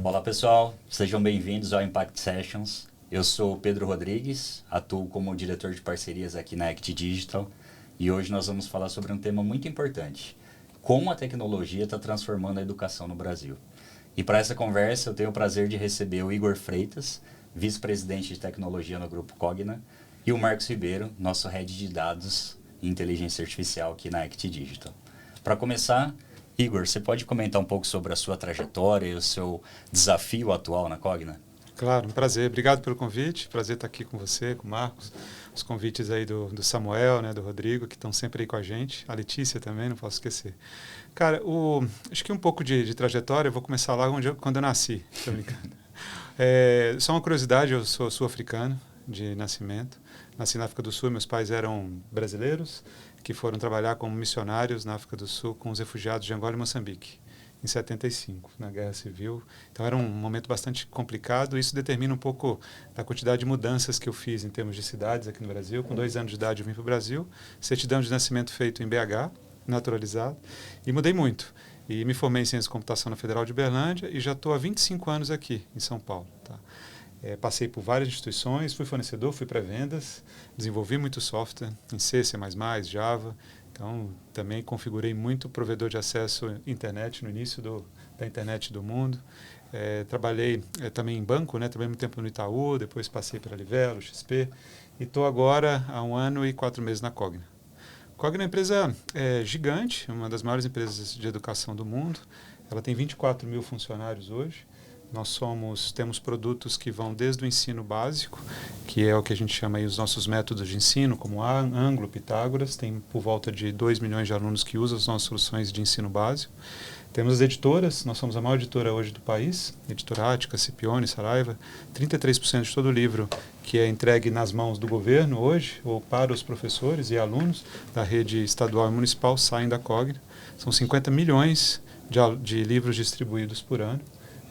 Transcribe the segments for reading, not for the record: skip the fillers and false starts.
Olá pessoal, sejam bem-vindos ao Impact Sessions. Eu sou o Pedro Rodrigues, atuo como diretor de parcerias aqui na Act Digital e hoje nós vamos falar sobre um tema muito importante: como a tecnologia está transformando a educação no Brasil. E para essa conversa eu tenho o prazer de receber o Igor Freitas, vice-presidente de tecnologia no Grupo Cogna, e o Marcos Ribeiro, nosso head de dados e inteligência artificial aqui na Act Digital. Para começar, Igor, você pode comentar um pouco sobre a sua trajetória e o seu desafio atual na Cogna? Claro, um prazer. Obrigado pelo convite. Prazer estar aqui com você, com o Marcos. Os convites aí do Samuel, né, do Rodrigo, que estão sempre aí com a gente. A Letícia também, não posso esquecer. Cara, acho que um pouco de trajetória, eu vou começar lá quando eu nasci. Tô brincando. Só uma curiosidade, eu sou sul-africano de nascimento. Nasci na África do Sul, meus pais eram brasileiros que foram trabalhar como missionários na África do Sul com os refugiados de Angola e Moçambique, em 75, na Guerra Civil. Então era um momento bastante complicado. Isso determina um pouco da quantidade de mudanças que eu fiz em termos de cidades aqui no Brasil. Com 2 anos de idade eu vim para o Brasil, certidão de nascimento feito em BH, naturalizado, e mudei muito. E me formei em Ciência da Computação na Federal de Uberlândia e já estou há 25 anos aqui em São Paulo. Tá? Passei por várias instituições, fui fornecedor, fui pré-vendas, desenvolvi muito software em C, C++, Java. Então, também configurei muito provedor de acesso à internet no início da internet do mundo. Trabalhei também em banco, né? Trabalhei muito tempo no Itaú, depois passei pela Livelo, XP. E estou agora há 1 ano e 4 meses na Cogna. Cogna é uma empresa gigante, uma das maiores empresas de educação do mundo. Ela tem 24 mil funcionários hoje. Nós temos produtos que vão desde o ensino básico, que é o que a gente chama aí os nossos métodos de ensino, como Anglo, Pitágoras. Tem por volta de 2 milhões de alunos que usam as nossas soluções de ensino básico. Temos as editoras, nós somos a maior editora hoje do país, Editora Ática, Scipione, Saraiva. 33% de todo o livro que é entregue nas mãos do governo hoje, ou para os professores e alunos da rede estadual e municipal, saem da Cogna. São 50 milhões de livros distribuídos por ano,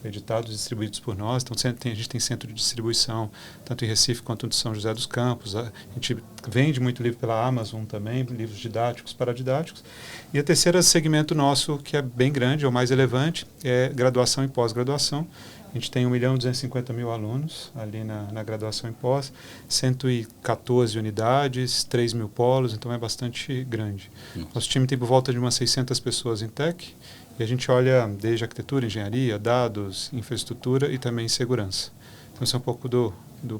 editados e distribuídos por nós. Então, a gente tem centro de distribuição, tanto em Recife quanto em São José dos Campos. A gente vende muito livro pela Amazon também, livros didáticos, paradidáticos. E o terceiro segmento nosso, que é bem grande, é o mais relevante, é graduação e pós-graduação. A gente tem 1.250.000 alunos ali na graduação e pós, 114 unidades, 3 mil polos, então é bastante grande. Nosso time tem por volta de umas 600 pessoas em tech, e a gente olha desde arquitetura, engenharia, dados, infraestrutura e também segurança. Então, isso é um pouco do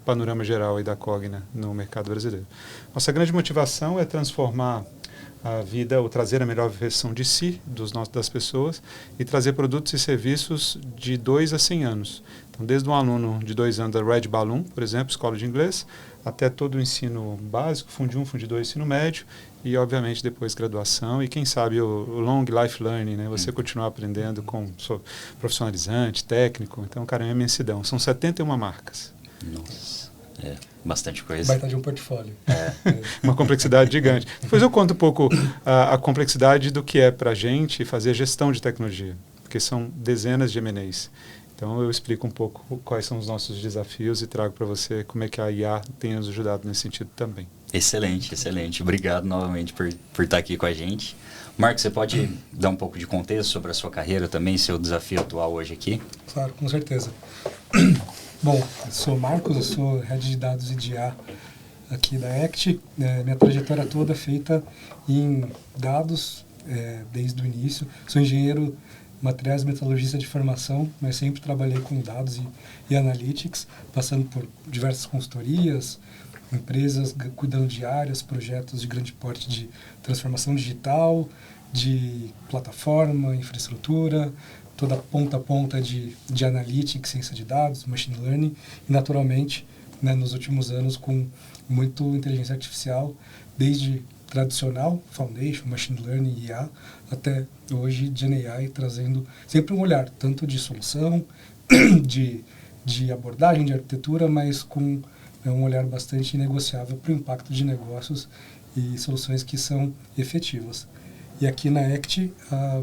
panorama geral aí da Cogna no mercado brasileiro. Nossa grande motivação é transformar a vida, ou trazer a melhor versão de si, das pessoas, e trazer produtos e serviços de 2 a 100 anos. Então, desde um aluno de 2 anos da Red Balloon, por exemplo, escola de inglês, até todo o ensino básico, Fundi 1, Fundi 2, ensino médio, e, obviamente, depois graduação e, quem sabe, o long life learning, né? Você continuar aprendendo com profissionalizante, técnico. Então, cara, é uma imensidão. São 71 marcas. Nossa, bastante coisa. Baita de um portfólio. Uma complexidade gigante. Depois eu conto um pouco a complexidade do que é para a gente fazer gestão de tecnologia, porque são dezenas de M&As. Então, eu explico um pouco quais são os nossos desafios e trago para você como é que a IA tem nos ajudado nesse sentido também. Excelente, excelente. Obrigado novamente por estar aqui com a gente. Marcos, você pode dar um pouco de contexto sobre a sua carreira também, seu desafio atual hoje aqui? Claro, com certeza. Bom, eu sou o Marcos, eu sou Head de Dados e de IA aqui da ACT. Minha trajetória toda é feita em dados desde o início. Sou engenheiro materiais e metalurgista de formação, mas sempre trabalhei com dados e analytics, passando por diversas consultorias, empresas cuidando de áreas, projetos de grande porte de transformação digital, de plataforma, infraestrutura, toda ponta a ponta de analytics, ciência de dados, machine learning e, naturalmente, né, nos últimos anos com muito inteligência artificial, desde tradicional, foundation, machine learning e IA, até hoje GenAI, trazendo sempre um olhar tanto de solução, de abordagem, de arquitetura, mas com um olhar bastante negociável para o impacto de negócios e soluções que são efetivas. E aqui na ACT,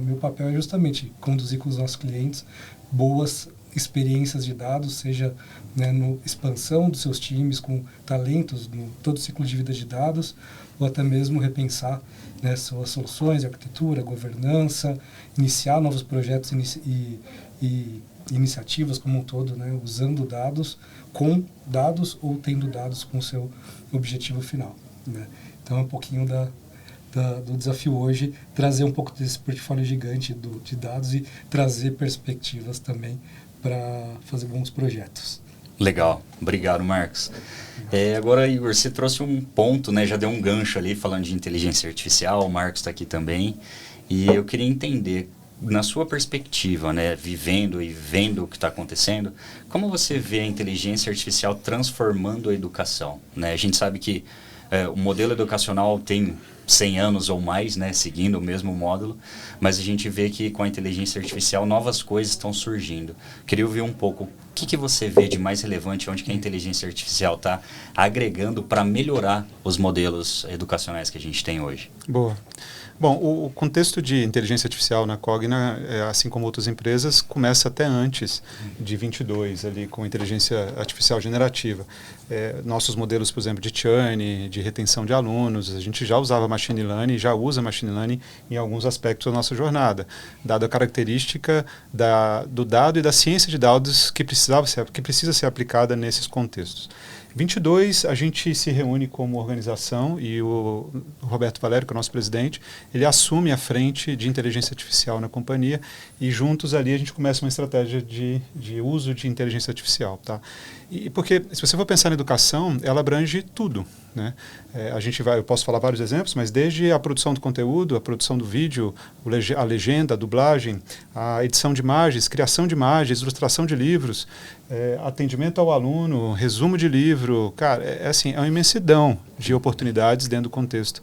meu papel é justamente conduzir com os nossos clientes boas experiências de dados, seja no expansão dos seus times com talentos no todo o ciclo de vida de dados, ou até mesmo repensar suas soluções, arquitetura, governança, iniciar novos projetos e iniciativas como um todo, né, usando dados, com dados ou tendo dados com o seu objetivo final, né? Então é um pouquinho do desafio hoje, trazer um pouco desse portfólio gigante de dados e trazer perspectivas também para fazer bons projetos. Legal, obrigado, Marcos. Agora, Igor, você trouxe um ponto, né? Já deu um gancho ali falando de inteligência artificial, o Marcos está aqui também, e eu queria entender, na sua perspectiva, né, vivendo e vendo o que está acontecendo, como você vê a inteligência artificial transformando a educação, né? A gente sabe que o modelo educacional tem 100 anos ou mais, né, seguindo o mesmo módulo, mas a gente vê que com a inteligência artificial novas coisas estão surgindo. Queria ouvir um pouco o que você vê de mais relevante, onde que a inteligência artificial está agregando para melhorar os modelos educacionais que a gente tem hoje. Boa. Bom, o contexto de inteligência artificial na Cogna, assim como outras empresas, começa até antes de 22, ali com inteligência artificial generativa. Nossos modelos, por exemplo, de churn, de retenção de alunos, a gente já usava machine learning, já usa machine learning em alguns aspectos da nossa jornada, dada a característica do dado e da ciência de dados que precisa ser aplicada nesses contextos. 22, a gente se reúne como organização e o Roberto Valério, que é o nosso presidente, ele assume a frente de inteligência artificial na companhia e juntos ali a gente começa uma estratégia de uso de inteligência artificial, tá? E porque, se você for pensar na educação, ela abrange tudo, né? Eu posso falar vários exemplos, mas desde a produção do conteúdo, a produção do vídeo, a legenda, a dublagem, a edição de imagens, criação de imagens, ilustração de livros, atendimento ao aluno, resumo de livro, cara, é uma imensidão de oportunidades dentro do contexto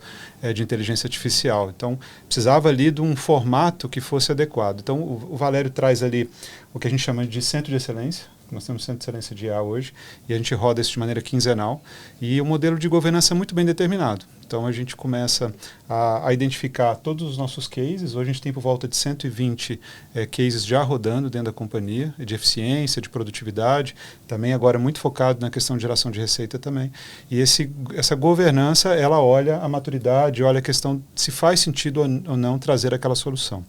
de inteligência artificial. Então, precisava ali de um formato que fosse adequado. Então, o Valério traz ali o que a gente chama de centro de excelência. Nós temos Centro de Excelência de IA hoje e a gente roda isso de maneira quinzenal e o modelo de governança é muito bem determinado. Então a gente começa a identificar todos os nossos cases. Hoje a gente tem por volta de 120 cases já rodando dentro da companhia, de eficiência, de produtividade, também agora muito focado na questão de geração de receita também. E essa governança, ela olha a maturidade, olha a questão de se faz sentido ou não trazer aquela solução.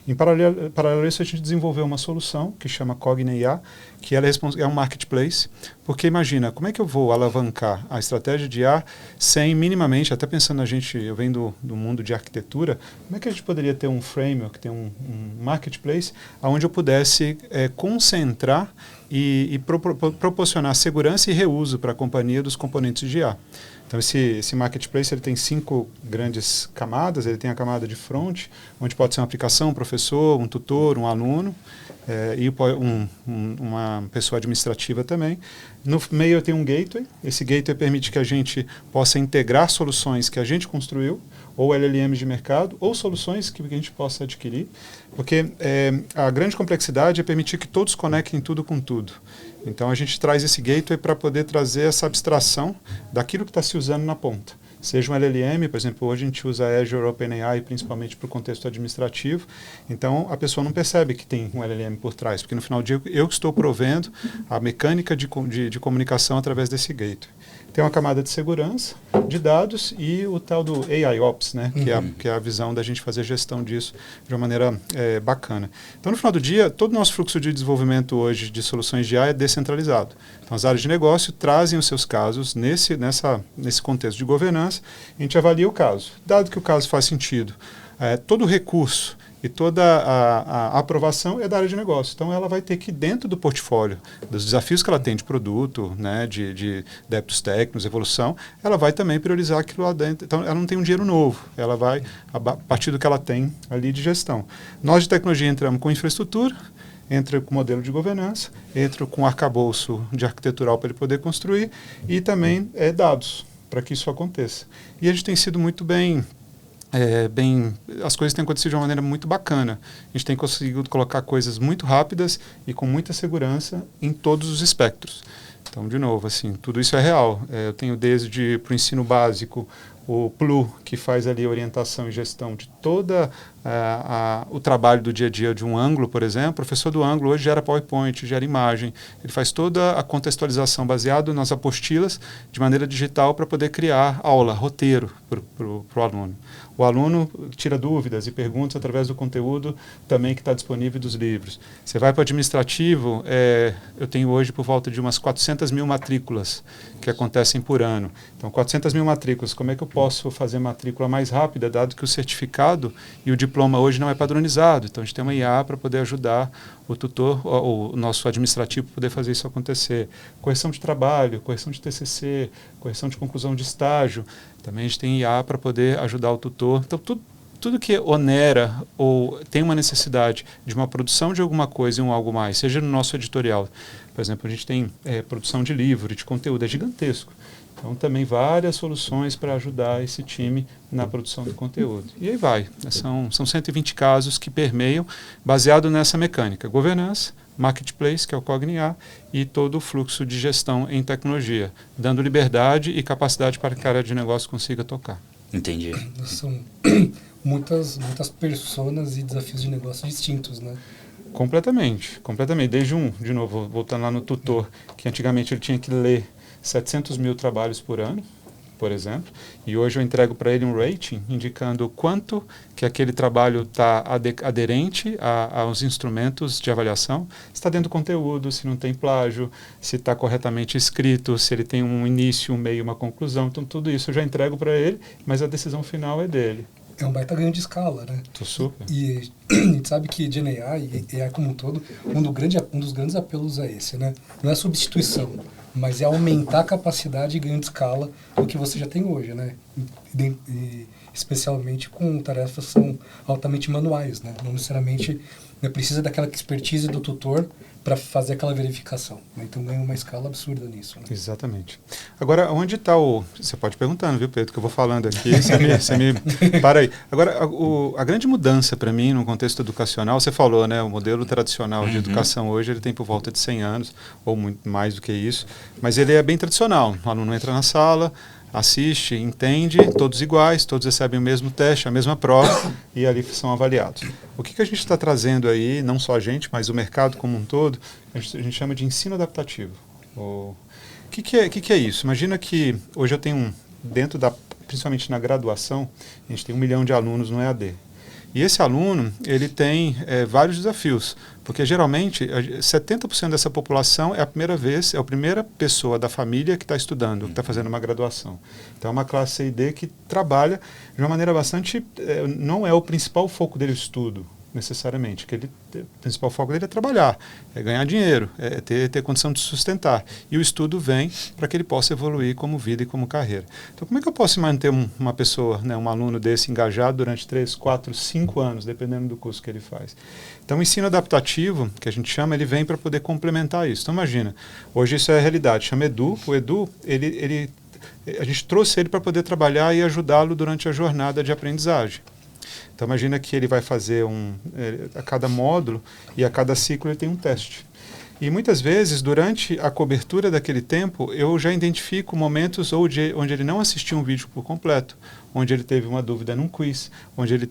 Em paralelo a isso, a gente desenvolveu uma solução que chama Cogna IA, que ela é um marketplace, porque imagina, como é que eu vou alavancar a estratégia de IA sem minimamente, até pensando na gente, eu venho do mundo de arquitetura, como é que a gente poderia ter um framework, ter um marketplace, onde eu pudesse concentrar e proporcionar segurança e reuso para a companhia dos componentes de IA. Então, esse marketplace ele tem 5 grandes camadas. Ele tem a camada de front, onde pode ser uma aplicação, um professor, um tutor, um aluno, e uma pessoa administrativa também. No meio tem um gateway. Esse gateway permite que a gente possa integrar soluções que a gente construiu, ou LLMs de mercado, ou soluções que a gente possa adquirir, porque a grande complexidade é permitir que todos conectem tudo com tudo. Então a gente traz esse gateway para poder trazer essa abstração daquilo que está se usando na ponta. Seja um LLM, por exemplo, hoje a gente usa Azure OpenAI principalmente para o contexto administrativo, então a pessoa não percebe que tem um LLM por trás, porque no final do dia eu que estou provendo a mecânica de comunicação através desse gateway. Tem uma camada de segurança, de dados e o tal do AIOps, né? Que é a visão da gente fazer gestão disso de uma maneira bacana. Então, no final do dia, todo o nosso fluxo de desenvolvimento hoje de soluções de AI é descentralizado. Então, as áreas de negócio trazem os seus casos nesse contexto de governança, a gente avalia o caso. Dado que o caso faz sentido, todo o recurso e toda a aprovação é da área de negócio. Então, ela vai ter que, dentro do portfólio, dos desafios que ela tem de produto, né, de débitos técnicos, evolução, ela vai também priorizar aquilo lá dentro. Então, ela não tem um dinheiro novo, ela vai, a partir do que ela tem ali de gestão. Nós, de tecnologia, entramos com infraestrutura, entra com modelo de governança, entra com arcabouço de arquitetural para ele poder construir e também dados, para que isso aconteça. E a gente tem sido muito as coisas têm acontecido de uma maneira muito bacana. A gente tem conseguido colocar coisas muito rápidas e com muita segurança em todos os espectros. Então, de novo, assim, tudo isso é real. Eu tenho desde para o ensino básico, o PLU, que faz ali orientação e gestão de toda o trabalho do dia a dia de um ângulo, por exemplo. O professor do ângulo hoje gera PowerPoint, gera imagem. Ele faz toda a contextualização baseado nas apostilas de maneira digital para poder criar aula, roteiro para o aluno. O aluno tira dúvidas e perguntas através do conteúdo também que está disponível dos livros. Você vai para o administrativo, eu tenho hoje por volta de umas 400 mil matrículas que acontecem por ano. Então, 400 mil matrículas, como é que eu posso fazer matrícula mais rápida, dado que o certificado e o diploma hoje não é padronizado? Então, a gente tem uma IA para poder ajudar o tutor, o nosso administrativo, para poder fazer isso acontecer. Correção de trabalho, correção de TCC, correção de conclusão de estágio. Também a gente tem IA para poder ajudar o tutor. Então, tudo que onera ou tem uma necessidade de uma produção de alguma coisa e algo mais, seja no nosso editorial. Por exemplo, a gente tem produção de livro, de conteúdo, é gigantesco. Então, também várias soluções para ajudar esse time na produção do conteúdo. E aí vai. São 120 casos que permeiam, baseado nessa mecânica. Governança, Marketplace, que é o Cognia, e todo o fluxo de gestão em tecnologia, dando liberdade e capacidade para que a área de negócio consiga tocar. Entendi. São muitas personas e desafios de negócio distintos, né? Completamente. Desde de novo, voltando lá no tutor, que antigamente ele tinha que ler 700 mil trabalhos por ano, por exemplo, e hoje eu entrego para ele um rating indicando quanto que aquele trabalho está aderente aos instrumentos de avaliação, se está dentro do conteúdo, se não tem plágio, se está corretamente escrito, se ele tem um início, um meio, uma conclusão. Então, tudo isso eu já entrego para ele, mas a decisão final é dele. É um baita ganho de escala, né? Tô super. E a gente sabe que GenAI e AI como um todo, um dos grandes apelos é esse, né? Não é substituição, mas é aumentar a capacidade e ganho de escala do que você já tem hoje, né? E especialmente com tarefas que são altamente manuais, né? Não necessariamente precisa daquela expertise do tutor para fazer aquela verificação, né? Então ganha uma escala absurda nisso, né? Exatamente. Agora, onde está o... Você pode ir perguntando, viu, Pedro, que eu vou falando aqui, você me para aí. Agora, a grande mudança para mim no contexto educacional, você falou, né, o modelo tradicional de educação hoje, ele tem por volta de 100 anos, ou muito mais do que isso, mas ele é bem tradicional. O aluno entra na sala, assiste, entende, todos iguais, todos recebem o mesmo teste, a mesma prova e ali são avaliados. O que a gente está trazendo aí, não só a gente, mas o mercado como um todo, a gente chama de ensino adaptativo. O que é isso? Imagina que hoje eu tenho principalmente na graduação, a gente tem 1 milhão de alunos no EAD. E esse aluno, ele tem vários desafios, porque geralmente 70% dessa população é a primeira pessoa da família que está estudando, que está fazendo uma graduação. Então é uma classe C e D que trabalha de uma maneira bastante... não é o principal foco dele o estudo, necessariamente, que o principal foco dele é trabalhar, é ganhar dinheiro, é ter condição de sustentar. E o estudo vem para que ele possa evoluir como vida e como carreira. Então, como é que eu posso manter uma pessoa, né, um aluno desse engajado durante 3, 4, 5 anos, dependendo do curso que ele faz? Então, o ensino adaptativo, que a gente chama, ele vem para poder complementar isso. Então, imagina, hoje isso é a realidade, chama Edu. O Edu, a gente trouxe ele para poder trabalhar e ajudá-lo durante a jornada de aprendizagem. Então, imagina que ele vai fazer a cada módulo e a cada ciclo ele tem um teste. E muitas vezes, durante a cobertura daquele tempo, eu já identifico momentos onde ele não assistiu um vídeo por completo, onde ele teve uma dúvida num quiz, onde ele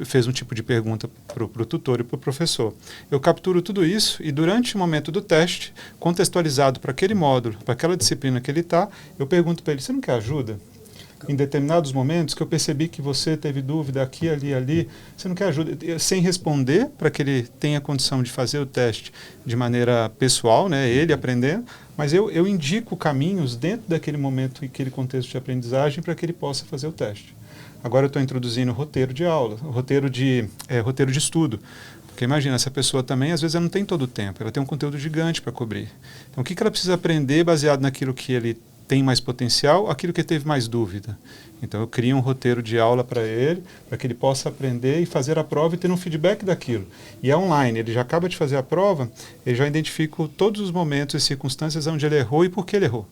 fez um tipo de pergunta para o tutor e para o professor. Eu capturo tudo isso e durante o momento do teste, contextualizado para aquele módulo, para aquela disciplina que ele está, eu pergunto para ele, você não quer ajuda? Em determinados momentos que eu percebi que você teve dúvida aqui, ali, você não quer ajuda? Sem responder, para que ele tenha condição de fazer o teste de maneira pessoal, né, ele aprendendo, mas eu indico caminhos dentro daquele momento e aquele contexto de aprendizagem para que ele possa fazer o teste. Agora eu estou introduzindo roteiro de aula, roteiro de estudo. Porque imagina, essa pessoa também, às vezes, ela não tem todo o tempo, ela tem um conteúdo gigante para cobrir. Então, o que ela precisa aprender baseado naquilo que ele tem mais potencial, aquilo que teve mais dúvida. Então, eu crio um roteiro de aula para ele, para que ele possa aprender e fazer a prova e ter um feedback daquilo. E é online, ele já acaba de fazer a prova, ele já identifica todos os momentos e circunstâncias onde ele errou e por que ele errou.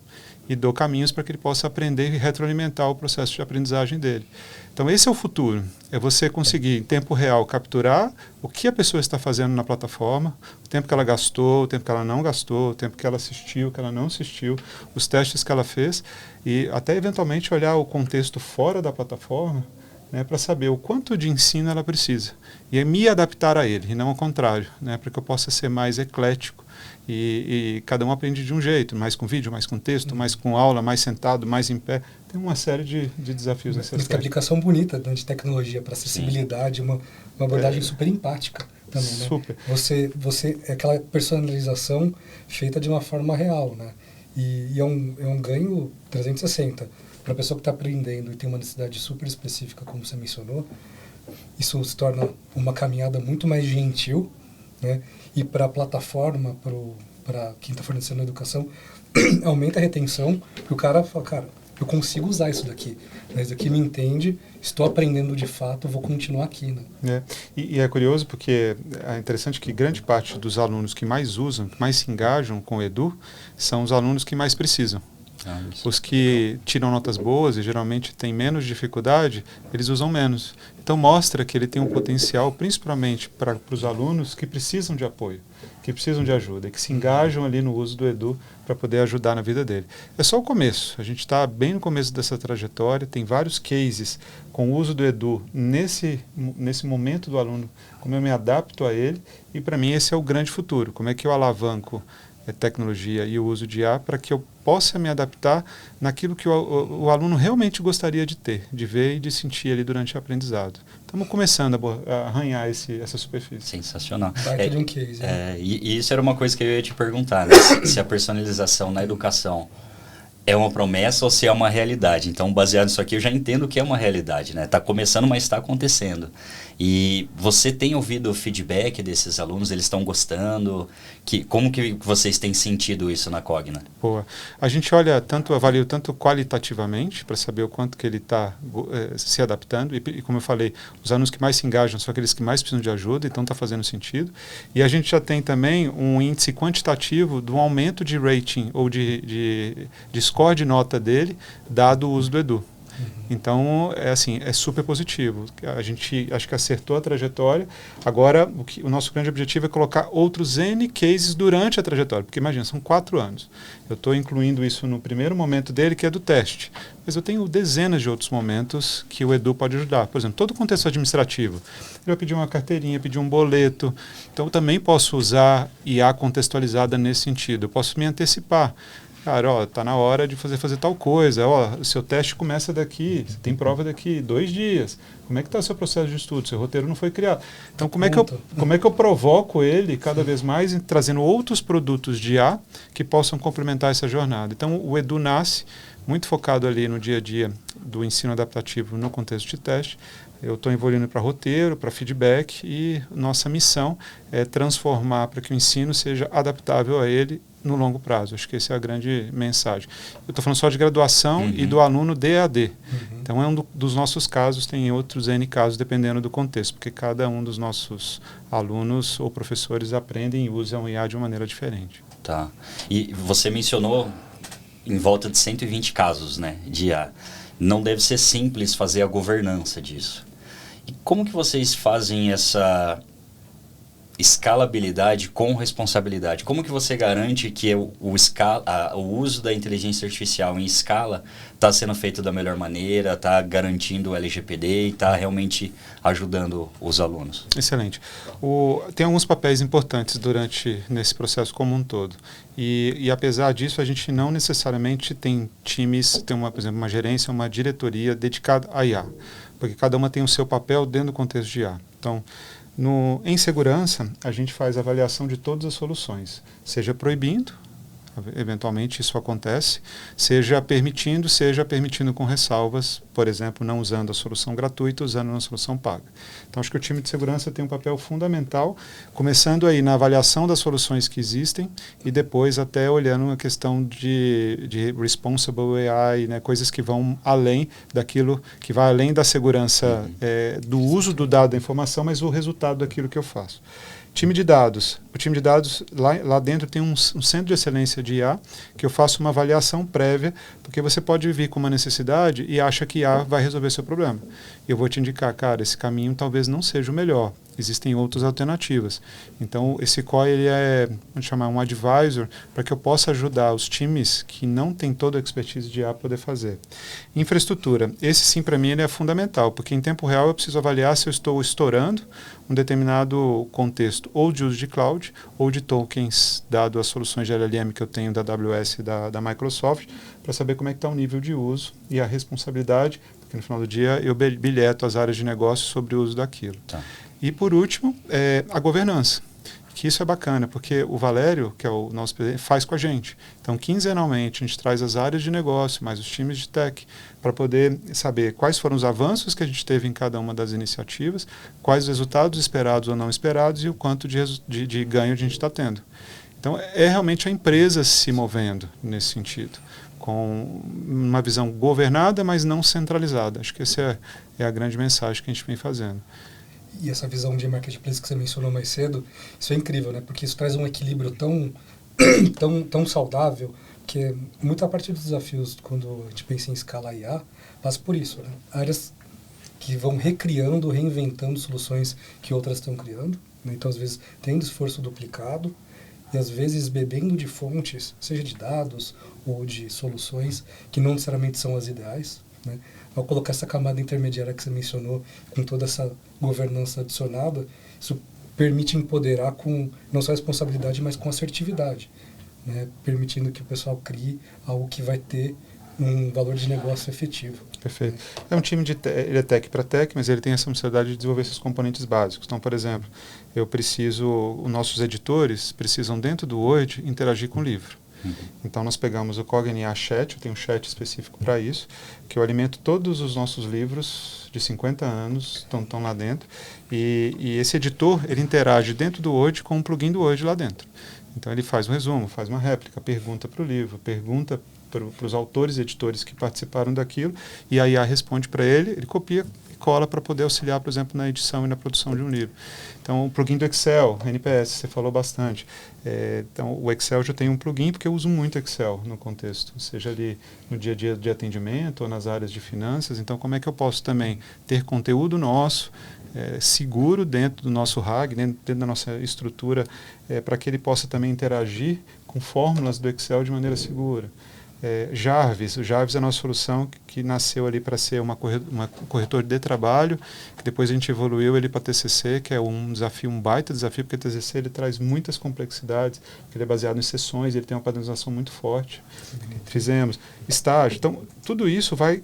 E dou caminhos para que ele possa aprender e retroalimentar o processo de aprendizagem dele. Então, esse é o futuro. É você conseguir, em tempo real, capturar o que a pessoa está fazendo na plataforma, o tempo que ela gastou, o tempo que ela não gastou, o tempo que ela assistiu, que ela não assistiu, os testes que ela fez, e até, eventualmente, olhar o contexto fora da plataforma, né, para saber o quanto de ensino ela precisa. E me adaptar a ele, e não ao contrário, né, para que eu possa ser mais eclético. E cada um aprende de um jeito, mais com vídeo, mais com texto, mais com aula, mais sentado, mais em pé. tem uma série de desafios nesse Mas que aspecto. aplicação bonita, né, de tecnologia para acessibilidade, uma abordagem super empática também, né? Super. Você é aquela personalização feita de uma forma real, né? E é um ganho 360. Para a pessoa que está aprendendo e tem uma necessidade super específica, como você mencionou, isso se torna uma caminhada muito mais gentil, né? E para a plataforma, para quem está fornecendo a educação, aumenta a retenção, porque o cara fala, cara, eu consigo usar isso daqui, mas aqui me entende, estou aprendendo de fato, vou continuar aqui, né? E é curioso porque é interessante que grande parte dos alunos que mais usam, que mais se engajam com o Edu, são os alunos que mais precisam. Os que tiram notas boas e geralmente têm menos dificuldade, eles usam menos. Então mostra que ele tem um potencial, principalmente para os alunos que precisam de apoio, que precisam de ajuda, que se engajam ali no uso do Edu para poder ajudar na vida dele. É só o começo, a gente está bem no começo dessa trajetória, tem vários cases com o uso do Edu nesse momento do aluno, como eu me adapto a ele, e para mim esse é o grande futuro, como é que eu alavanco a tecnologia e o uso de IA para que eu possa me adaptar naquilo que o aluno realmente gostaria de ter, de ver e de sentir ali durante o aprendizado. Estamos começando a arranhar essa superfície. Sensacional. Baita de um case, né? E isso era uma coisa que eu ia te perguntar, né? Se a personalização na educação é uma promessa ou se é uma realidade. Então, baseado nisso aqui, eu já entendo que é uma realidade, né? Está começando, mas está acontecendo. E você tem ouvido o feedback desses alunos? Eles estão gostando? Como que vocês têm sentido isso na Cogna? Boa. A gente avalia tanto qualitativamente, para saber o quanto que ele está se adaptando, e como eu falei, os alunos que mais se engajam são aqueles que mais precisam de ajuda, então está fazendo sentido. E a gente já tem também um índice quantitativo do aumento de rating ou de score de nota dele, dado o uso do Edu. Então, é super positivo. A gente acho que acertou a trajetória. Agora, o nosso grande objetivo é colocar outros N cases durante a trajetória. Porque, imagina, são 4 anos. Eu estou incluindo isso no primeiro momento dele, que é do teste. Mas eu tenho dezenas de outros momentos que o Edu pode ajudar. Por exemplo, todo o contexto administrativo. Ele vai pedir uma carteirinha, pedir um boleto. Então, eu também posso usar IA contextualizada nesse sentido. Eu posso me antecipar. Cara, tá na hora de fazer tal coisa. O seu teste começa daqui, você tem prova daqui 2 dias. Como é que está o seu processo de estudo? Seu roteiro não foi criado. Então, como é que eu provoco ele cada vez mais trazendo outros produtos de IA que possam complementar essa jornada? Então, o Edu nasce muito focado ali no dia a dia do ensino adaptativo no contexto de teste. Eu estou envolvendo para roteiro, para feedback, e nossa missão é transformar para que o ensino seja adaptável a ele no longo prazo. Acho que essa é a grande mensagem. Eu estou falando só de graduação e do aluno DAD. Então, é um dos nossos casos, tem outros N casos, dependendo do contexto, porque cada um dos nossos alunos ou professores aprendem e usam IA de uma maneira diferente. Tá. E você mencionou em volta de 120 casos, né, de IA. Não deve ser simples fazer a governança disso. E como que vocês fazem essa escalabilidade com responsabilidade? Como que você garante que o uso da inteligência artificial em escala está sendo feito da melhor maneira, está garantindo o LGPD e está realmente ajudando os alunos? Excelente. Tem alguns papéis importantes nesse processo como um todo. E apesar disso, a gente não necessariamente tem times, por exemplo, uma gerência, uma diretoria dedicada a IA, porque cada uma tem o seu papel dentro do contexto de IA. Então, em segurança, a gente faz avaliação de todas as soluções, seja proibindo, eventualmente isso acontece, seja permitindo com ressalvas, por exemplo, não usando a solução gratuita, usando uma solução paga. Então, acho que o time de segurança tem um papel fundamental, começando aí na avaliação das soluções que existem e depois até olhando a questão de responsible AI, né, coisas que vão além daquilo, que vai além da segurança do uso do dado da informação, mas o resultado daquilo que eu faço. Time de dados. O time de dados, lá dentro tem um centro de excelência de IA, que eu faço uma avaliação prévia, porque você pode vir com uma necessidade e acha que IA vai resolver seu problema. Eu vou te indicar, cara, esse caminho talvez não seja o melhor. existem outras alternativas. Então, esse COI ele é, vamos chamar, um advisor para que eu possa ajudar os times que não têm toda a expertise de IA a poder fazer. Infraestrutura. Esse, sim, para mim, ele é fundamental, porque em tempo real eu preciso avaliar se eu estou estourando um determinado contexto ou de uso de cloud ou de tokens, dado as soluções de LLM que eu tenho da AWS e da Microsoft, para saber como é que está o nível de uso e a responsabilidade, porque no final do dia eu bilheto as áreas de negócio sobre o uso daquilo. Tá. E por último, a governança, que isso é bacana, porque o Valério, que é o nosso presidente, faz com a gente. Então, quinzenalmente, a gente traz as áreas de negócio, mais os times de tech, para poder saber quais foram os avanços que a gente teve em cada uma das iniciativas, quais os resultados esperados ou não esperados e o quanto de ganho a gente está tendo. Então, é realmente a empresa se movendo nesse sentido, com uma visão governada, mas não centralizada. Acho que essa é a grande mensagem que a gente vem fazendo. E essa visão de marketplace que você mencionou mais cedo, isso é incrível, né? Porque isso traz um equilíbrio tão saudável, que muita parte dos desafios, quando a gente pensa em escalar IA, passa por isso, né? Áreas que vão recriando, reinventando soluções que outras estão criando, né? Então, às vezes, tendo esforço duplicado e, às vezes, bebendo de fontes, seja de dados ou de soluções que não necessariamente são as ideais, né? Ao colocar essa camada intermediária que você mencionou, com toda essa governança adicionada, isso permite empoderar com não só responsabilidade, mas com assertividade, né? Permitindo que o pessoal crie algo que vai ter um valor de negócio efetivo. Perfeito. É um time ele é tech para tech, mas ele tem essa necessidade de desenvolver esses componentes básicos. Então, por exemplo, os nossos editores precisam, dentro do Word, interagir com o livro. Então, nós pegamos o Cognia Chat, eu tenho um chat específico para isso, que eu alimento todos os nossos livros de 50 anos, estão lá dentro, e esse editor, ele interage dentro do Word com um plugin do Word lá dentro. Então, ele faz um resumo, faz uma réplica, pergunta para o livro, pergunta para os autores e editores que participaram daquilo, e a IA responde para ele copia e cola para poder auxiliar, por exemplo, na edição e na produção de um livro. Então, o plugin do Excel, NPS, você falou bastante. Então, o Excel já tem um plugin, porque eu uso muito Excel no contexto, seja ali no dia a dia de atendimento ou nas áreas de finanças. Então, como é que eu posso também ter conteúdo nosso, seguro dentro do nosso RAG, dentro da nossa estrutura, para que ele possa também interagir com fórmulas do Excel de maneira segura. Jarvis. O Jarvis é a nossa solução que nasceu ali para ser um corretor de trabalho, que depois a gente evoluiu ele para TCC, que é um desafio, um baita desafio, porque o TCC ele traz muitas complexidades, porque ele é baseado em sessões, ele tem uma padronização muito forte. Fizemos estágio. Então, tudo isso vai,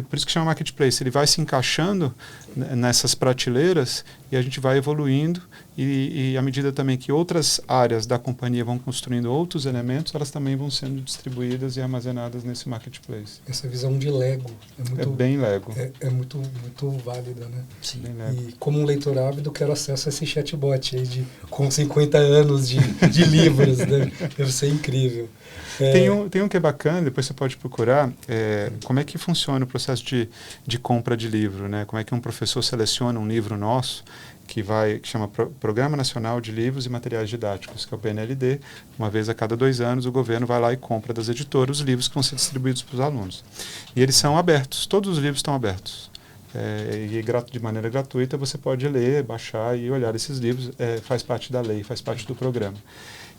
por isso que chama Marketplace, ele vai se encaixando nessas prateleiras e a gente vai evoluindo e à medida também que outras áreas da companhia vão construindo outros elementos, elas também vão sendo distribuídas e armazenadas nesse Marketplace. Essa visão de Lego é bem Lego. É muito válida, né? Sim. E como um leitor ávido, quero acesso a esse chatbot aí com 50 anos de livros, né? Deve ser incrível. Tem um que é bacana, depois você pode procurar, como é que funciona o processo de compra de livro, né? Como é que um professor seleciona um livro nosso, que chama Programa Nacional de Livros e Materiais Didáticos, que é o PNLD. Uma vez a cada 2 anos, o governo vai lá e compra das editoras os livros que vão ser distribuídos para os alunos. E eles são abertos, todos os livros estão abertos. E de maneira gratuita você pode ler, baixar e olhar esses livros, faz parte da lei, faz parte do programa.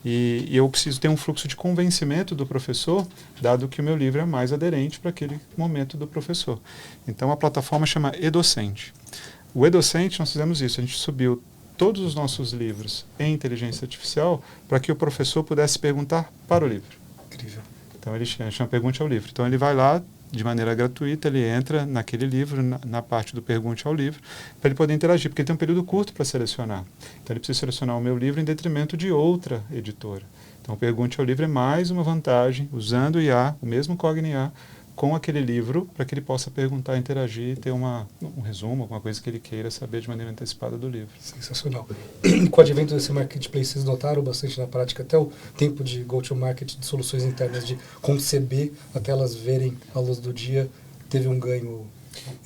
E eu preciso ter um fluxo de convencimento do professor, dado que o meu livro é mais aderente para aquele momento do professor. Então a plataforma chama eDocente. O eDocente, nós fizemos isso, a gente subiu todos os nossos livros em inteligência artificial para que o professor pudesse perguntar para o livro. Incrível. Então ele chama Pergunte ao Livro. Então ele vai lá, de maneira gratuita, ele entra naquele livro, na parte do Pergunte ao Livro, para ele poder interagir, porque ele tem um período curto para selecionar. Então ele precisa selecionar o meu livro em detrimento de outra editora. Então o Pergunte ao Livro é mais uma vantagem, usando o IA, o mesmo Cognia, com aquele livro, para que ele possa perguntar, interagir, ter um resumo, alguma coisa que ele queira saber de maneira antecipada do livro. Sensacional. Com o advento desse marketplace, vocês notaram bastante na prática, até o tempo de go-to-market, de soluções internas, de conceber até elas verem a luz do dia, teve um ganho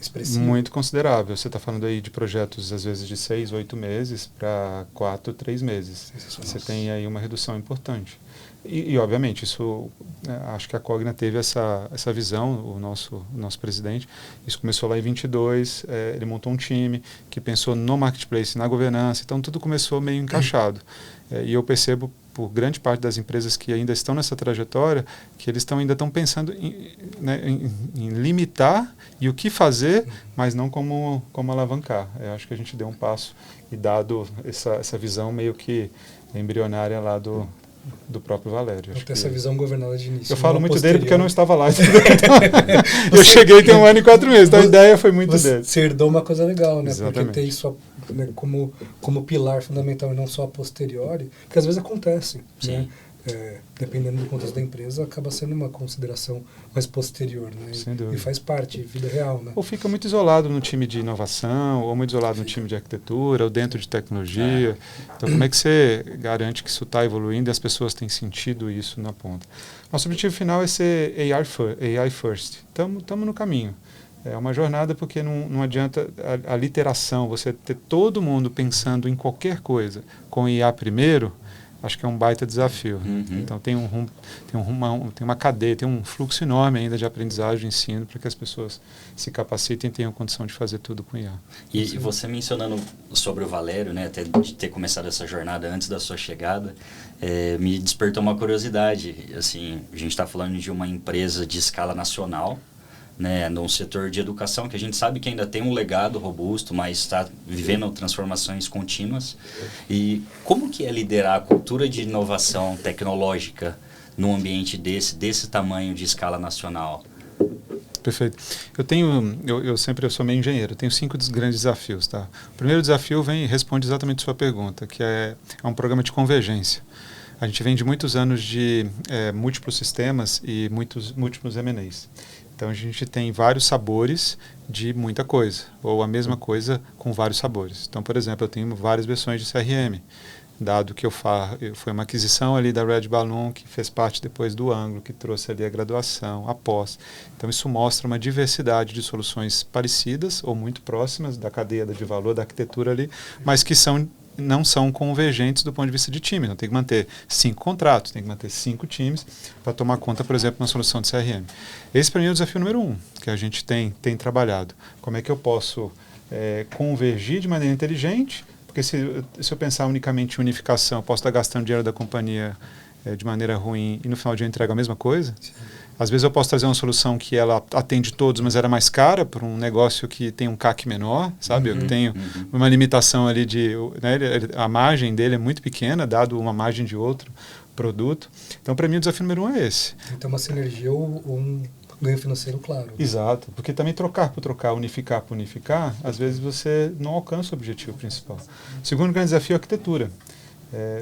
expressivo. Muito considerável. Você está falando aí de projetos, às vezes, de 6, 8 meses para 4, 3 meses. Você tem aí uma redução importante. E obviamente, isso, acho que a Cogna teve essa visão, o nosso presidente. Isso começou lá em 22, ele montou um time que pensou no marketplace, na governança, então tudo começou meio encaixado. E eu percebo, por grande parte das empresas que ainda estão nessa trajetória, que eles ainda estão pensando em limitar e o que fazer, mas não como alavancar. Eu acho que a gente deu um passo e dado essa visão meio que embrionária lá do próprio Valério. Acho que essa visão governada de início. Eu falo muito dele porque eu não estava lá. Então, eu cheguei tem 1 ano e 4 meses, então a ideia foi muito dele. Você herdou uma coisa legal, né? Exatamente. Porque ter isso como pilar fundamental e não só a posteriori, porque às vezes acontece, né? Dependendo do contexto da empresa, acaba sendo uma consideração mais posterior, né? Sem dúvida. E faz parte, vida real, né? Ou fica muito isolado no time de inovação, ou muito isolado no time de arquitetura, ou dentro de tecnologia. Então, como é que você garante que isso está evoluindo e as pessoas têm sentido isso na ponta? Nosso objetivo final é ser AI first. Estamos no caminho. É uma jornada porque não adianta a literação, você ter todo mundo pensando em qualquer coisa com IA primeiro, acho que é um baita desafio. Então tem uma cadeia, tem um fluxo enorme ainda de aprendizagem e ensino para que as pessoas se capacitem e tenham condição de fazer tudo com IA. E você mencionando sobre o Valério, né, até de ter começado essa jornada antes da sua chegada, me despertou uma curiosidade. Assim, a gente está falando de uma empresa de escala nacional, né, num setor de educação que a gente sabe que ainda tem um legado robusto, mas está vivendo transformações contínuas. E como que é liderar a cultura de inovação tecnológica num ambiente desse tamanho de escala nacional? Perfeito. Eu sou meio engenheiro, eu tenho 5 grandes desafios. Tá? O primeiro desafio responde exatamente a sua pergunta, que é um programa de convergência. A gente vem de muitos anos de múltiplos sistemas e múltiplos M&As. Então, a gente tem vários sabores de muita coisa, ou a mesma coisa com vários sabores. Então, por exemplo, eu tenho várias versões de CRM, dado que foi uma aquisição ali da Red Balloon, que fez parte depois do Ângulo, que trouxe ali a graduação, a pós. Então, isso mostra uma diversidade de soluções parecidas ou muito próximas da cadeia de valor da arquitetura ali, mas que não são convergentes do ponto de vista de time. Então, tem que manter 5 contratos, tem que manter 5 times para tomar conta, por exemplo, de uma solução de CRM. Esse, para mim, é o desafio número 1, que a gente tem trabalhado. Como é que eu posso convergir de maneira inteligente? Porque se eu pensar unicamente em unificação, eu posso estar gastando dinheiro da companhia de maneira ruim e no final do dia eu entrego a mesma coisa. Sim. Às vezes eu posso trazer uma solução que ela atende todos, mas era mais cara para um negócio que tem um CAC menor, sabe? Eu tenho uma limitação ali a margem dele é muito pequena, dado uma margem de outro produto. Então, para mim, o desafio número 1 é esse. Tem que ter uma sinergia ou um ganho financeiro claro. Exato, porque também trocar por trocar, unificar por unificar, às vezes você não alcança o objetivo principal. O segundo grande desafio é a arquitetura.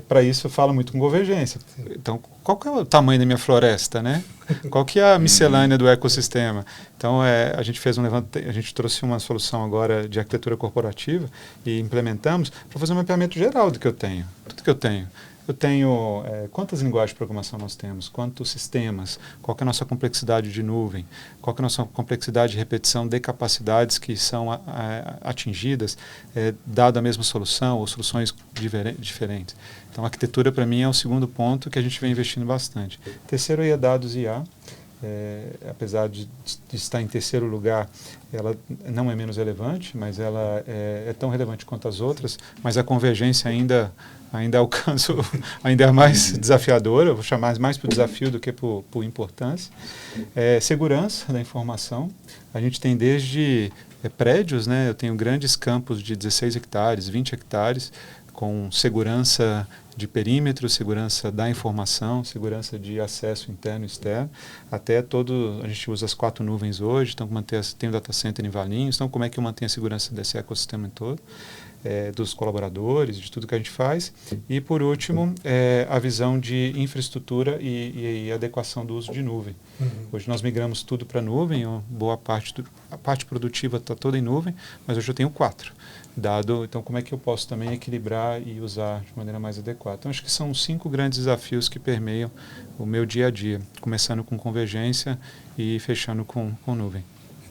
Para isso eu falo muito com convergência. Então, qual que é o tamanho da minha floresta, né? Qual que é a miscelânea do ecossistema? Então, a gente trouxe uma solução agora de arquitetura corporativa e implementamos para fazer um mapeamento geral do que eu tenho, tudo que eu tenho. Eu tenho quantas linguagens de programação nós temos, quantos sistemas, qual que é a nossa complexidade de nuvem, qual que é a nossa complexidade de repetição de capacidades que são atingidas, dado a mesma solução ou soluções diferentes. Então, a arquitetura, para mim, é o segundo ponto que a gente vem investindo bastante. Terceiro é dados e IA. Apesar de estar em terceiro lugar, ela não é menos relevante, mas ela é tão relevante quanto as outras, mas a convergência ainda alcança, ainda é mais desafiadora, eu vou chamar mais por desafio do que por importância. Segurança da informação, a gente tem desde prédios, né? Eu tenho grandes campos de 16 hectares, 20 hectares, com segurança de perímetro, segurança da informação, segurança de acesso interno e externo, até a gente usa as 4 nuvens hoje, então tem o data center em Valinhos, então como é que eu mantenho a segurança desse ecossistema todo, dos colaboradores, de tudo que a gente faz, e por último, a visão de infraestrutura e adequação do uso de nuvem. Hoje nós migramos tudo para nuvem, a parte produtiva está toda em nuvem, mas hoje eu tenho 4. Então como é que eu posso também equilibrar e usar de maneira mais adequada? Então acho que são 5 grandes desafios que permeiam o meu dia a dia, começando com convergência e fechando com nuvem.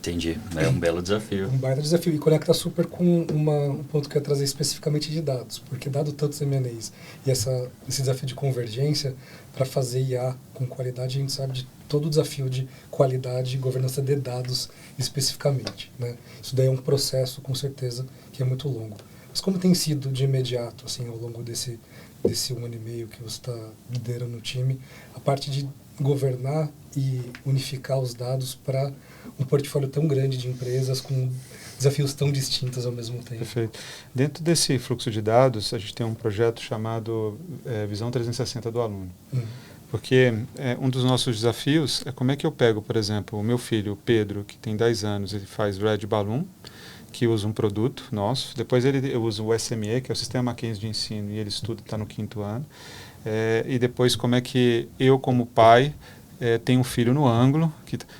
Entendi. É um belo desafio. Um baita desafio. E conecta super com um ponto que eu ia trazer especificamente de dados. Porque dado tantos M&As e esse desafio de convergência, para fazer IA com qualidade, a gente sabe de todo o desafio de qualidade e governança de dados especificamente, né? Isso daí é um processo, com certeza, que é muito longo. Mas como tem sido de imediato, assim, ao longo desse 1 ano e meio que você está liderando o time, a parte de governar e unificar os dados para um portfólio tão grande de empresas com desafios tão distintos ao mesmo tempo. Perfeito. Dentro desse fluxo de dados, a gente tem um projeto chamado Visão 360 do aluno. Porque um dos nossos desafios é como é que eu pego, por exemplo, o meu filho, o Pedro, que tem 10 anos, ele faz Red Balloon, que usa um produto nosso. Depois eu uso o SME, que é o Sistema Mackenzie de Ensino, e ele estuda, está no 5º ano. E depois como é que eu, como pai, tenho um filho no ângulo.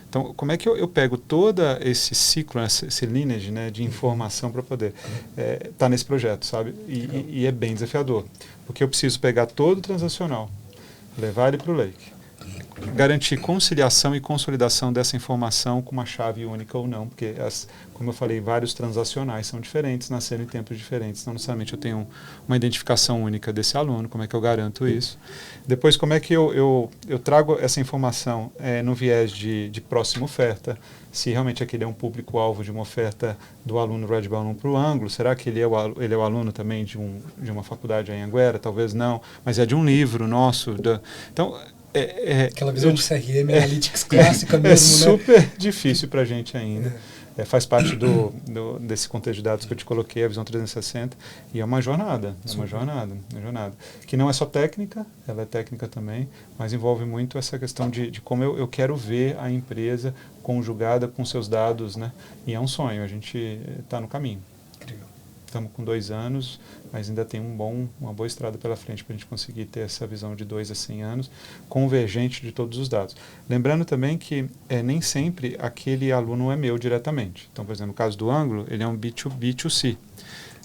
Então, como é que eu pego todo esse ciclo, esse lineage, né, de informação para poder estar nesse projeto, sabe? E é bem desafiador, porque eu preciso pegar todo o transacional, levar ele para o Lake, garantir conciliação e consolidação dessa informação com uma chave única ou não, porque, como eu falei, vários transacionais são diferentes, nasceram em tempos diferentes, não necessariamente eu tenho uma identificação única desse aluno, como é que eu garanto isso? Depois, como é que eu trago essa informação no viés de próxima oferta, se realmente aquele é um público-alvo de uma oferta do aluno Red Balloon para o ângulo, será que ele é o aluno também de uma faculdade em Anhanguera? Talvez não, mas é de um livro nosso. Então, aquela visão de CRM, Analytics clássica mesmo, é super difícil para a gente ainda. Faz parte desse contexto de dados que eu te coloquei, a visão 360, e é uma jornada, uma jornada, que não é só técnica, ela é técnica também, mas envolve muito essa questão de como eu quero ver a empresa conjugada com seus dados, né? E é um sonho, a gente está no caminho. Incrível. Estamos com 2 anos, mas ainda tem uma boa estrada pela frente para a gente conseguir ter essa visão de 2 a 100 anos, convergente de todos os dados. Lembrando também que nem sempre aquele aluno é meu diretamente. Então, por exemplo, no caso do ângulo, ele é um B2C.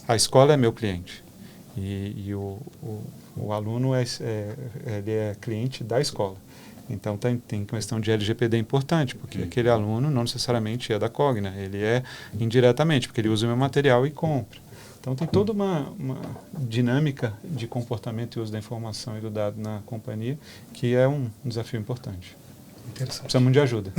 A escola é meu cliente. E o aluno ele é cliente da escola. Então, tem questão de LGPD importante, porque aquele aluno não necessariamente é da Cogna, ele é indiretamente, porque ele usa o meu material e compra. Então, tem toda uma dinâmica de comportamento e uso da informação e do dado na companhia, que é um desafio importante. Precisamos de ajuda.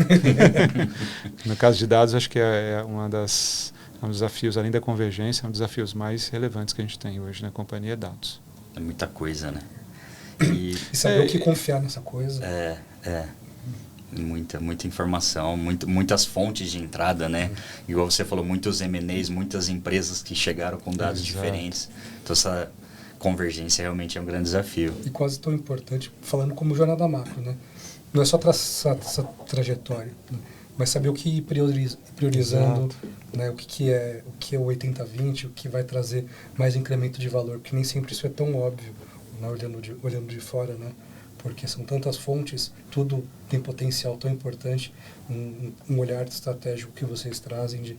No caso de dados, acho que é um dos desafios, além da convergência, um dos desafios mais relevantes que a gente tem hoje na companhia é dados. É muita coisa, né? E saber o que confiar nessa coisa. Muita informação, muitas fontes de entrada, né? Igual você falou, muitos M&As, muitas empresas que chegaram com dados diferentes. Então, essa convergência realmente é um grande desafio. E quase tão importante, falando como jornada macro, né? Não é só traçar essa trajetória, né? Mas saber o que ir priorizando, né? O que é o 80-20, o que vai trazer mais incremento de valor, porque nem sempre isso é tão óbvio, né? Olhando de fora, né? Porque são tantas fontes, tudo tem potencial tão importante, um olhar estratégico que vocês trazem de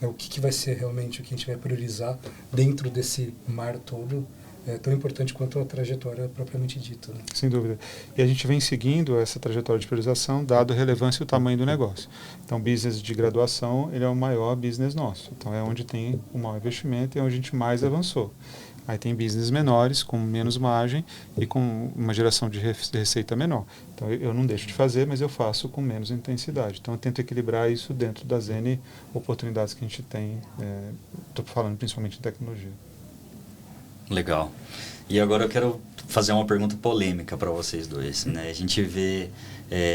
o que vai ser realmente o que a gente vai priorizar dentro desse mar todo, é tão importante quanto a trajetória propriamente dita. Né? Sem dúvida. E a gente vem seguindo essa trajetória de priorização, dado a relevância e o tamanho do negócio. Então, o business de graduação, ele é o maior business nosso. Então, é onde tem o maior investimento e é onde a gente mais avançou. Aí tem business menores, com menos margem e com uma geração de receita menor. Então, eu não deixo de fazer, mas eu faço com menos intensidade. Então, eu tento equilibrar isso dentro das N oportunidades que a gente tem. Estou falando principalmente de tecnologia. Legal. E agora eu quero fazer uma pergunta polêmica para vocês dois, né? A gente vê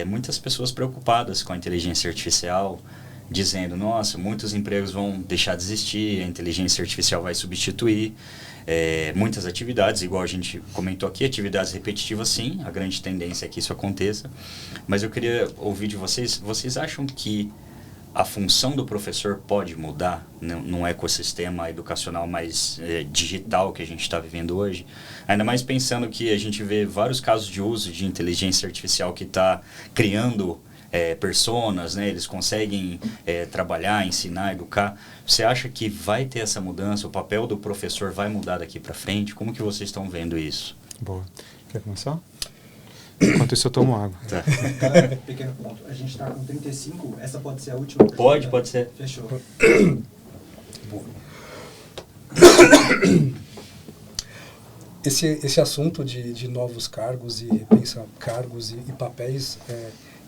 muitas pessoas preocupadas com a inteligência artificial, dizendo, nossa, muitos empregos vão deixar de existir, a inteligência artificial vai substituir muitas atividades, igual a gente comentou aqui, atividades repetitivas sim, a grande tendência é que isso aconteça, mas eu queria ouvir de vocês acham que a função do professor pode mudar num ecossistema educacional mais digital que a gente está vivendo hoje? Ainda mais pensando que a gente vê vários casos de uso de inteligência artificial que está criando personas, né? Eles conseguem trabalhar, ensinar, educar. Você acha que vai ter essa mudança? O papel do professor vai mudar daqui para frente? Como que vocês estão vendo isso? Boa. Quer começar? Enquanto isso eu tomo água. Tá. Pequeno ponto. A gente está com 35, essa pode ser a última? Pode ser. Fechou. Boa. Esse assunto de novos cargos e repensar cargos e papéis,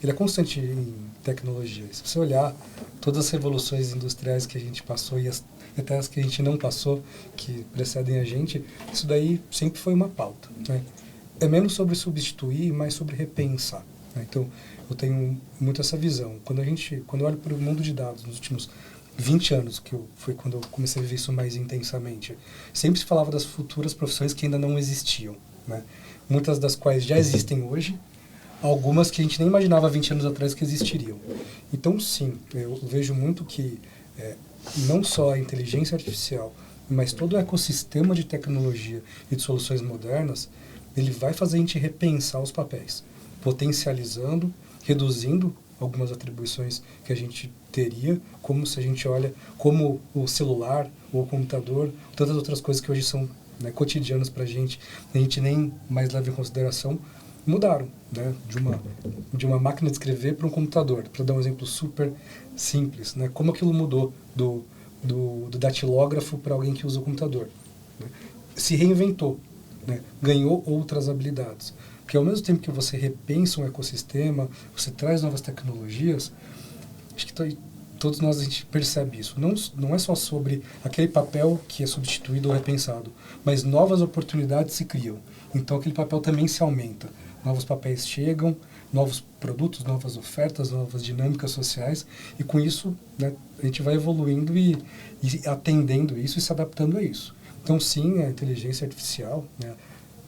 ele é constante em tecnologia. Se você olhar todas as revoluções industriais que a gente passou e até as que a gente não passou, que precedem a gente, isso daí sempre foi uma pauta, né? É menos sobre substituir, mais sobre repensar, né? Então, eu tenho muito essa visão. Quando eu olho para o mundo de dados nos últimos 20 anos, foi quando eu comecei a viver isso mais intensamente, sempre se falava das futuras profissões que ainda não existiam, né? Muitas das quais já existem hoje, algumas que a gente nem imaginava 20 anos atrás que existiriam. Então, sim, eu vejo muito que não só a inteligência artificial, mas todo o ecossistema de tecnologia e de soluções modernas, ele vai fazer a gente repensar os papéis, potencializando, reduzindo algumas atribuições que a gente teria, como se a gente olha como o celular ou o computador, tantas outras coisas que hoje são, né, cotidianas para a gente nem mais leva em consideração, mudaram, né, de uma máquina de escrever para um computador, para dar um exemplo super simples, né, como aquilo mudou do datilógrafo para alguém que usa o computador, né, se reinventou, né, ganhou outras habilidades. Porque ao mesmo tempo que você repensa um ecossistema, você traz novas tecnologias, acho que todos nós a gente percebe isso. Não é só sobre aquele papel que é substituído ou repensado, mas novas oportunidades se criam. Então aquele papel também se aumenta. Novos papéis chegam, novos produtos, novas ofertas, novas dinâmicas sociais, e com isso, né, a gente vai evoluindo e atendendo isso e se adaptando a isso. Então sim, a inteligência artificial, né,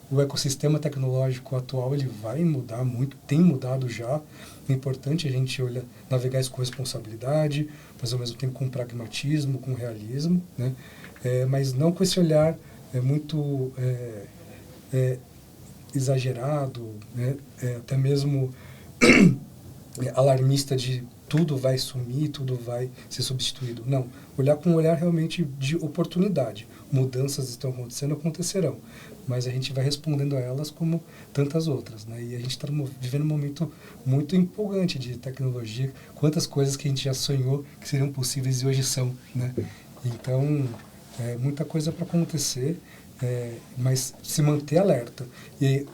o ecossistema tecnológico atual, ele vai mudar muito, tem mudado já. É importante a gente navegar isso com responsabilidade, mas ao mesmo tempo com pragmatismo, com realismo, né? Mas não com esse olhar muito exagerado, né? Até mesmo alarmista de tudo vai sumir, tudo vai ser substituído. Não, olhar com um olhar realmente de oportunidade. Mudanças estão acontecendo, acontecerão, mas a gente vai respondendo a elas como tantas outras, né? E a gente está vivendo um momento muito empolgante de tecnologia, quantas coisas que a gente já sonhou que seriam possíveis e hoje são, né? Então, muita coisa para acontecer, mas se manter alerta. E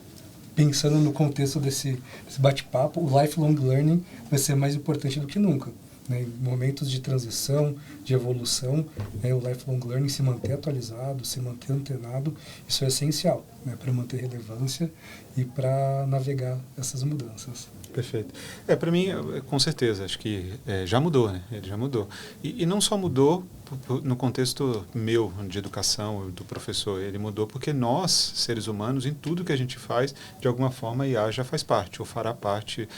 pensando no contexto desse bate-papo, o lifelong learning vai ser mais importante do que nunca, né? Em momentos de transição, de evolução, o lifelong learning, se manter atualizado, se manter antenado, isso é essencial, né, para manter relevância e para navegar essas mudanças. Perfeito. Para mim, com certeza, acho que já mudou, né? Ele já mudou. E não só mudou no contexto meu, de educação, do professor, ele mudou porque nós, seres humanos, em tudo que a gente faz, de alguma forma a IA já faz parte, ou fará parte,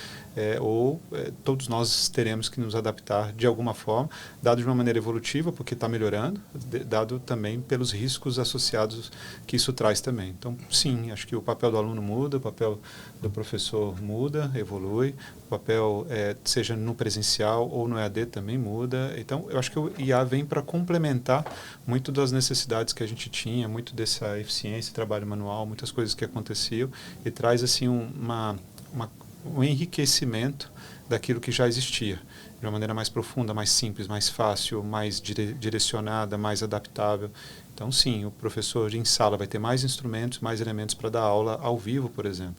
todos nós teremos que nos adaptar de alguma forma, dado de uma maneira evolutiva, porque está melhorando, dado também pelos riscos associados que isso traz também. Então, sim, acho que o papel do aluno muda, o papel do professor muda, evolui, o papel, seja no presencial ou no EAD, também muda. Então, eu acho que o IA vem para complementar muito das necessidades que a gente tinha, muito dessa eficiência, trabalho manual, muitas coisas que aconteciam, e traz assim um enriquecimento daquilo que já existia, de uma maneira mais profunda, mais simples, mais fácil, mais direcionada, mais adaptável. Então, sim, o professor em sala vai ter mais instrumentos, mais elementos para dar aula ao vivo, por exemplo.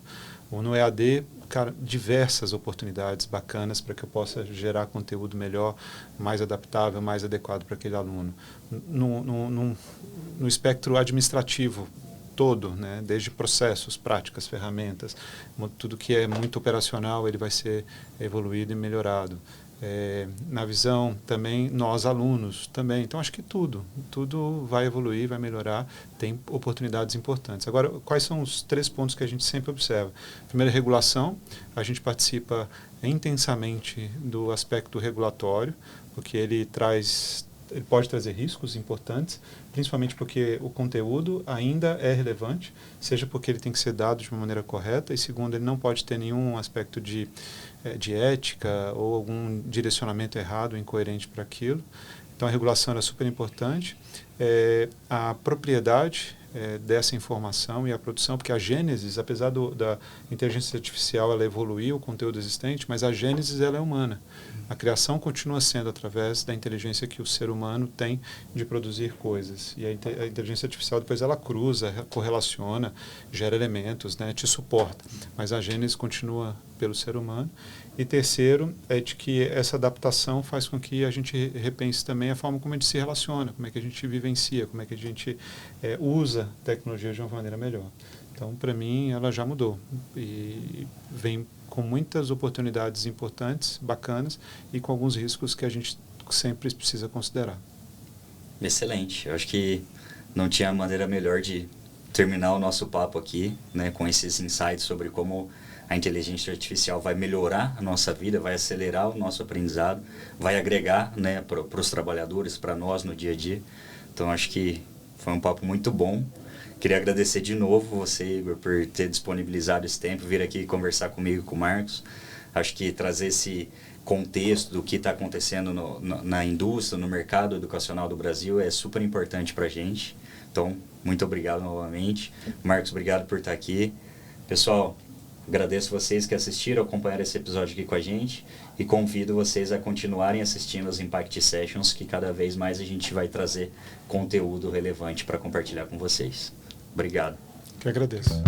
Ou no EAD, diversas oportunidades bacanas para que eu possa gerar conteúdo melhor, mais adaptável, mais adequado para aquele aluno. No espectro administrativo todo, né, desde processos, práticas, ferramentas, tudo que é muito operacional, ele vai ser evoluído e melhorado. Na visão também, nós alunos também. Então, acho que tudo vai evoluir, vai melhorar, tem oportunidades importantes. Agora, quais são os 3 pontos que a gente sempre observa? Primeiro, regulação. A gente participa intensamente do aspecto regulatório, porque ele pode trazer riscos importantes, principalmente porque o conteúdo ainda é relevante, seja porque ele tem que ser dado de uma maneira correta, e segundo, ele não pode ter nenhum aspecto de ética ou algum direcionamento errado, incoerente para aquilo. Então, a regulação era super importante. A propriedade, dessa informação e a produção, porque a gênese, apesar da inteligência artificial ela evoluir o conteúdo existente, mas a gênese ela é humana. A criação continua sendo através da inteligência que o ser humano tem de produzir coisas. E a inteligência artificial depois ela cruza, correlaciona, gera elementos, né, te suporta. Mas a gênese continua pelo ser humano. E terceiro, é de que essa adaptação faz com que a gente repense também a forma como a gente se relaciona, como é que a gente vivencia, como é que a gente usa a tecnologia de uma maneira melhor. Então, para mim, ela já mudou e vem com muitas oportunidades importantes, bacanas, e com alguns riscos que a gente sempre precisa considerar. Excelente. Eu acho que não tinha maneira melhor de terminar o nosso papo aqui, né, com esses insights sobre como a inteligência artificial vai melhorar a nossa vida, vai acelerar o nosso aprendizado, vai agregar, né, para os trabalhadores, para nós no dia a dia. Então, acho que foi um papo muito bom. Queria agradecer de novo você, Igor, por ter disponibilizado esse tempo, vir aqui conversar comigo e com o Marcos. Acho que trazer esse contexto do que está acontecendo na indústria, no mercado educacional do Brasil é super importante para a gente. Então, muito obrigado novamente. Marcos, obrigado por estar aqui. Pessoal, agradeço vocês que assistiram, acompanharam esse episódio aqui com a gente e convido vocês a continuarem assistindo as Impact Sessions, que cada vez mais a gente vai trazer conteúdo relevante para compartilhar com vocês. Obrigado. Que agradeço.